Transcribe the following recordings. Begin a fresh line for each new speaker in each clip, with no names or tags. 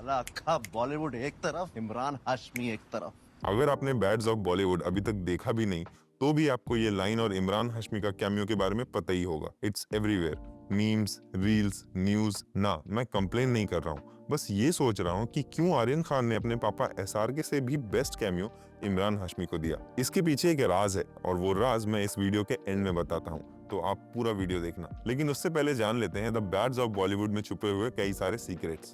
साला अक्खा बॉलीवुड एक तरफ, इमरान हाशमी एक तरफ।
अगर आपने बैड्स ऑफ बॉलीवुड अभी तक देखा भी नहीं तो भी आपको ये लाइन और इमरान हाशमी का कैमियो के बारे में पता ही होगा। It's everywhere, memes, reels, news. ना, मैं कंप्लेन नहीं कर रहा हूँ, बस ये सोच रहा हूँ कि क्यों आर्यन खान ने अपने पापा एसआरके से भी बेस्ट कैमियो इमरान हाशमी को दिया। इसके पीछे एक राज है और वो राज मैं इस वीडियो के एंड में बताता हूँ, तो आप पूरा वीडियो देखना। लेकिन उससे पहले जान लेते हैं द बैड्स ऑफ बॉलीवुड में छुपे हुए कई सारे secrets.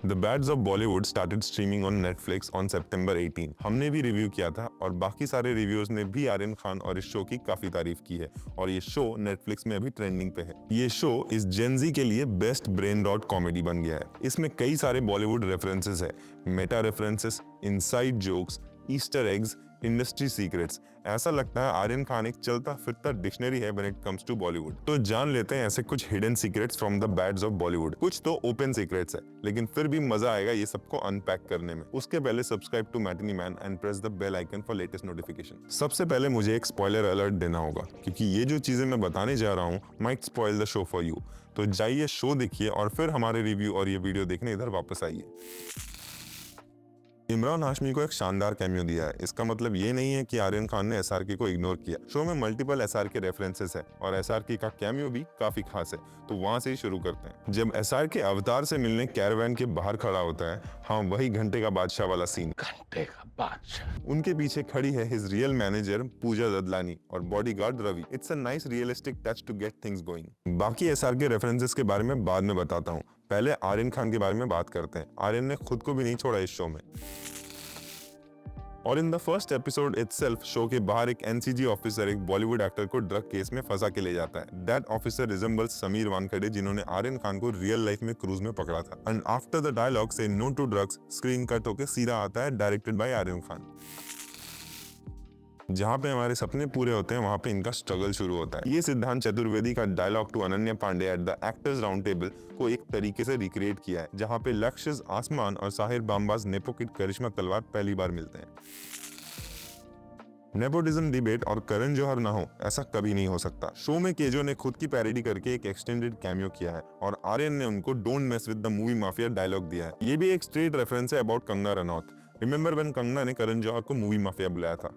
The bads of Bollywood started streaming on Netflix on September 18। हमने भी रिव्यू किया था और बाकी सारे रिव्यूअर्स ने भी आर्यन खान और इस शो की काफी तारीफ की है और ये शो नेटफ्लिक्स में अभी ट्रेंडिंग पे है। ये शो इस जेनजी के लिए बेस्ट ब्रेन रॉट कॉमेडी बन गया है। इसमें कई सारे बॉलीवुड रेफरेंसेस है, Meta references, inside jokes, Easter eggs, industry secrets. ऐसा लगता है आर्यन खान एक चलता फिरता डिक्शनरी है when it comes to Bollywood. तो जान लेते हैं ऐसे कुछ hidden secrets from the bads of Bollywood. कुछ तो ओपन सीक्रेट्स है, लेकिन फिर भी मजा आएगा ये सबको अनपैक करने में। उसके पहले subscribe to matinee man and press the bell icon for latest notification. सबसे पहले मुझे एक स्पॉइलर अलर्ट देना होगा, क्योंकि ये जो चीजें मैं बताने जा रहा हूँ might spoil the show for you. तो जाइए शो देखिए और फिर हमारे रिव्यू और ये वीडियो देखने इधर वापस आइए। इमरान हाशमी को एक शानदार कैमियो दिया है। इसका मतलब ये नहीं है कि आर्यन खान ने एसआरके को इग्नोर किया। शो में मल्टीपल एसआरके रेफरेंसेस है और एसआरके का कैमियो भी काफी खास है, तो वहां से ही शुरू करते हैं। जब एसआरके अवतार से मिलने कैरवैन के बाहर खड़ा होता है, हाँ वही घंटे का बादशाह वाला सीन।
घंटे का बादशाह।
उनके पीछे खड़ी है his real manager Pooja Dadlani और bodyguard Ravi. It's a nice realistic touch to get things going. बाकी एसआरके रेफरेंसेस के बारे में बाद में बताता हूँ, पहले आर्यन खान के बारे में बात करते हैं। आर्यन ने खुद को भी नहीं छोड़ा इस शो में। और in the first episode itself show के बाहर एक एनसीजी ऑफिसर एक बॉलीवुड एक्टर को ड्रग केस में फंसा के ले जाता है। That officer resembles Sameer Wankhede, जिन्होंने आर्यन खान को रियल लाइफ में क्रूज में पकड़ा था। एंड आफ्टर द डायलॉग से no to drugs screen cut होकर सीधा आता है डायरेक्टेड बाय आर्यन खान। जहाँ पे हमारे सपने पूरे होते हैं वहाँ पे इनका स्ट्रगल शुरू होता है। ये सिद्धांत चतुर्वेदी का dialogue to Ananya Pandey at the actors round table को एक तरीके से रिक्रिएट किया है, जहाँ पे लक्ष्य आसमान और साहिर बामबाज नेपो किड करिश्मा तलवार पहली बार मिलते हैं। नेपोटिज्म डिबेट और करण जौहर ना हो, ऐसा कभी नहीं हो सकता। शो में केजो ने खुद की पैरोडी करके एक एक्सटेंडेड कैमियो किया है और आर्यन ने उनको don't mess with the movie mafia dialogue दिया है। ये भी एक स्ट्रेट रेफरेंस है about Kangana Ranaut. Remember when Kangana ने करण जौहर को मूवी माफिया बुलाया था।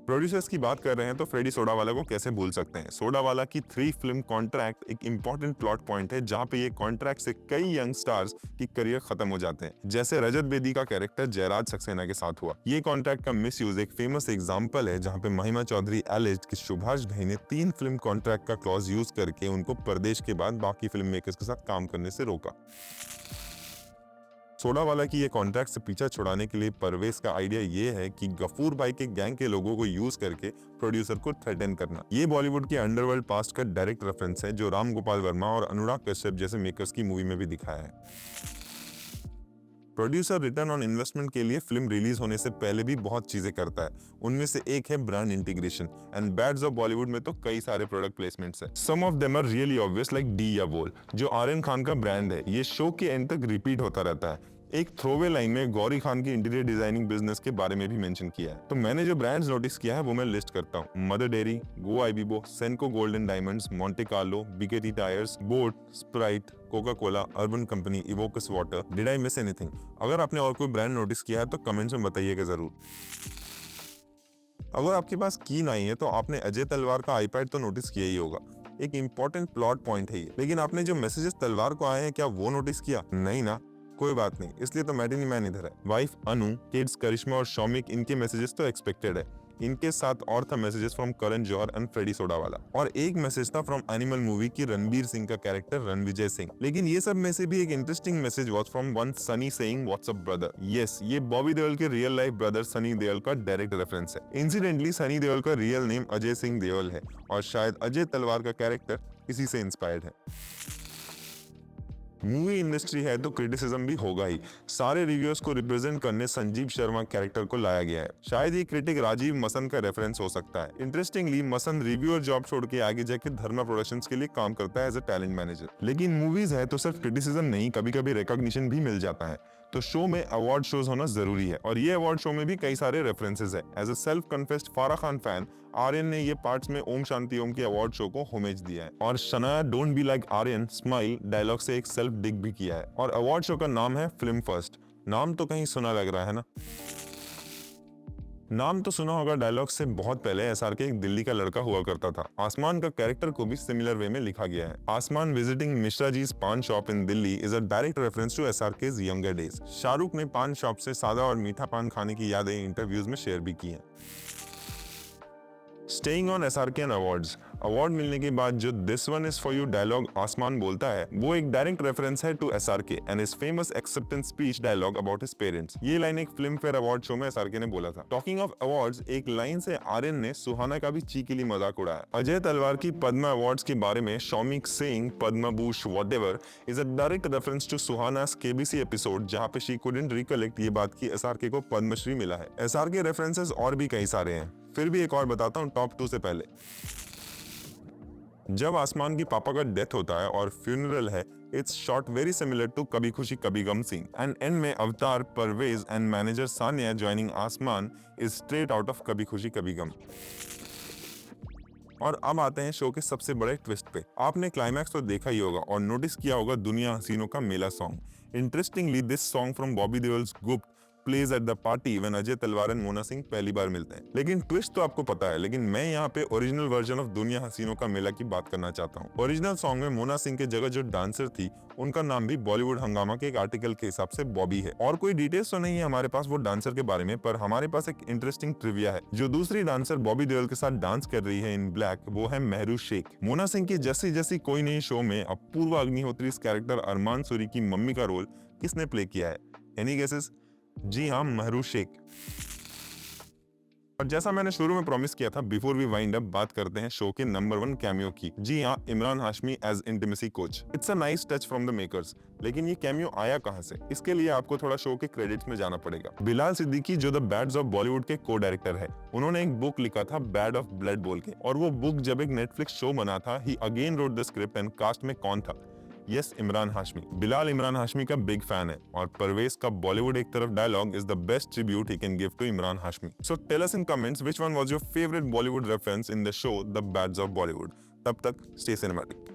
प्रोड्यूसर्स की बात कर रहे हैं तो फ्रेडी सोडावाला को कैसे भूल सकते हैं। सोडावाला की 3 फिल्म कॉन्ट्रैक्ट एक इंपॉर्टेंट प्लॉट पॉइंट है, जहां पे ये कॉन्ट्रैक्ट से कई यंग स्टार्स की करियर खत्म हो जाते हैं, जैसे रजत बेदी का कैरेक्टर जयराज सक्सेना के साथ हुआ। ये कॉन्ट्रैक्ट का मिसयूज एक फेमस एग्जांपल है, जहां पे महिमा चौधरी एलिज्ड कि सुभाष घई ने 3 फिल्म कॉन्ट्रैक्ट का क्लॉज यूज करके उनको परदेश के बाद बाकी फिल्म मेकर्स के साथ काम करने से रोका। सोडावाला की ये कॉन्ट्रैक्ट से पीछा छुड़ाने के लिए परवेज का आइडिया ये है कि गफूर भाई के गैंग के लोगों को यूज करके प्रोड्यूसर को थ्रेटन करना। ये बॉलीवुड के अंडरवर्ल्ड पास्ट का डायरेक्ट रेफरेंस है, जो राम गोपाल वर्मा और अनुराग कश्यप जैसे मेकर्स की मूवी में भी दिखाया है। प्रोड्यूसर रिटर्न ऑन इन्वेस्टमेंट के लिए फिल्म रिलीज होने से पहले भी बहुत चीजें करता है। उनमें से एक है brand integration, and bads of Bollywood में तो कई सारे प्रोडक्ट प्लेसमेंट्स है। Some of them are really obvious, like D'Yavol, जो आर्यन खान का ब्रांड है। ये शो के एंड तक रिपीट होता रहता है। एक थ्रोवे लाइन में गौरी खान की इंटीरियर डिजाइनिंग बिजनेस के बारे में भी मेंशन किया है। तो मैंने जो ब्रांड्स नोटिस किया है वो मैं लिस्ट करता हूँ। Mother Dairy, Go ibibo, Senco golden diamonds, Monte Carlo, BKT tyres, boAt, Sprite, Coca Cola, Urban Company, Evocus water. Did I miss anything? अगर आपने और कोई ब्रांड नोटिस किया है तो कमेंट्स में बताइएगा जरूर। अगर आपके पास की नहीं है तो आपने अजय तलवार का आईपैड तो नोटिस किया ही होगा। एक इंपॉर्टेंट प्लॉट पॉइंट है ये। लेकिन आपने जो मैसेजेस तलवार को आए हैं, क्या वो नोटिस किया? नहीं ना, कोई बात नहीं, इसलिए तो मैटिनी मैन इधर है। वाइफ अनु, किड्स करिश्मा और शौमिक, इनके मैसेजेस तो एक्सपेक्टेड है। इनके साथ और था messages from Karan Johar and Freddy Sodawala, और एक मैसेज था फ्रॉम एनिमल मूवी की रणबीर सिंह का कैरेक्टर रणविजय सिंह। लेकिन ये सब में से भी एक interesting message was from one Sunny saying what's up brother. Yes, ये बॉबी देओल के real life brother Sunny Deol का डायरेक्ट रेफरेंस है। इंसिडेंटली सनी देओल का रियल नेम अजय सिंह देओल है और शायद अजय तलवार का कैरेक्टर इसी से इंस्पायर्ड है। मूवी इंडस्ट्री है तो क्रिटिसिज्म भी होगा ही। सारे रिव्यूअर्स को रिप्रेजेंट करने संजीव शर्मा कैरेक्टर को लाया गया है। शायद ये क्रिटिक राजीव मसंद का रेफरेंस हो सकता है। इंटरेस्टिंगली मसंद रिव्यूअर जॉब छोड़ के आगे जाके धर्मा प्रोडक्शंस के लिए काम करता है एज अ टैलेंट मैनेजर। लेकिन मूवीज है तो सिर्फ क्रिटिसिज्म नहीं, कभी कभी रिकॉग्निशन भी मिल जाता है। तो शो में अवार्ड शोज होना जरूरी है और ये अवार्ड शो में भी कई सारे रेफरेंसेस है। एज अ सेल्फ कन्फेस्ड फारा खान फैन, आर्यन ने ये पार्ट्स में ओम शांति ओम के अवार्ड शो को होमेज दिया है। और Shanaya don't be like Aryan smile dialogue से एक सेल्फ डिग भी किया है। और अवार्ड शो का नाम है फिल्म फर्स्ट। नाम तो कहीं सुना लग रहा है ना? नाम तो सुना होगा, डायलॉग से बहुत पहले एसआरके एक दिल्ली का लड़का हुआ करता था। आसमान का कैरेक्टर को भी सिमिलर वे में लिखा गया है। आसमान visiting Mishra ji's paan shop in Delhi is a direct reference to SRK's younger days. Shahrukh ने पान शॉप से सादा और मीठा पान खाने की यादें इंटरव्यूज में शेयर भी की हैं। Staying on SRK and awards, award मिलने के बाद जो this one is for you dialogue Aasmaan बोलता है वो एक डायरेक्ट रेफरेंस है to SRK and his famous acceptance speech dialogue about his parents. ये लाइन एक फिल्म फेयर अवार्ड शो में एसआरके ने बोला था। टॉकिंग ऑफ अवार्ड्स, एक लाइन से आर्यन ने सुहाना का भी चीकीली मजाक उड़ाया। अजय तलवार की पद्मा अवार्ड्स के बारे में Shoumik saying Padma Bhush whatever is a direct reference to Suhana's KBC episode जहां पे शी कुडंट रिकलेक्ट ये बात कि एसआरके को पद्मश्री मिला है। एसआरके रेफरेंसेस और भी कई सारे हैं, फिर भी एक और बताता हूँ टॉप 2 से पहले। जब आसमान की पापा का डेथ होता है और फ्यूनरल है, it's shot very similar to Kabhi Khushi Kabhi Gham scene and end में Avtar Parvez and manager Saniya joining Aasmaan is straight out of Kabhi Khushi Kabhi गम। और अब आते हैं शो के सबसे बड़े ट्विस्ट पे। आपने क्लाइमैक्स तो देखा ही होगा और नोटिस किया होगा दुनिया हसीनों का मेला song. Interestingly this song from Bobby Deol's Gupt plays at the party when Ajay Talwar and Mona Singh पहली बार मिलते हैं। लेकिन ट्विस्ट तो आपको पता है, लेकिन मैं यहाँ पे ओरिजिनल वर्जन ऑफ दुनिया हसीनों का मेला की बात करना चाहता हूँ। ओरिजिनल सॉन्ग में मोना सिंह के जगह जो डांसर थी उनका नाम भी बॉलीवुड हंगामा के एक आर्टिकल के हिसाब से बॉबी है। और कोई डिटेल्स तो नहीं है हमारे पास वो डांसर के बारे में, पर हमारे पास एक इंटरेस्टिंग ट्रिविया है। जो दूसरी डांसर बॉबी देओल के साथ डांस कर रही है इन ब्लैक, वो है महरू शेख। मोना सिंह की जैसी जैसी कोई नई शो में अब पूर्वा अग्निहोत्री इस कैरेक्टर अरमान सूरी की मम्मी का रोल किसने प्ले किया है? Any guesses? जी हाँ, महरू शेख। और जैसा मैंने शुरू में प्रॉमिस किया था, बिफोर वी वाइंड अप बात करते हैं शो के नंबर 1 कैमियो की। जी हाँ, Imran Hashmi as intimacy coach. It's a nice touch from the makers. लेकिन ये कैमियो आया कहां से? इसके लिए आपको थोड़ा शो के क्रेडिट्स में जाना पड़ेगा। बिलाल सिद्दीकी जो द बैड्स ऑफ बॉलीवुड के को डायरेक्टर है, उन्होंने एक बुक लिखा था बैड ऑफ ब्लड बोल के, और वो बुक जब एक नेटफ्लिक्स शो बना था, he again wrote the script and cast में कौन था? यस, इमरान हाशमी। बिलाल इमरान हाशमी का बिग फैन है और परवेज का बॉलीवुड एक तरफ dialogue is the best tribute he can give to Imran Hashmi. So tell us in comments which one was your favourite Bollywood reference in the show the bads of Bollywood. तब तक stay cinematic.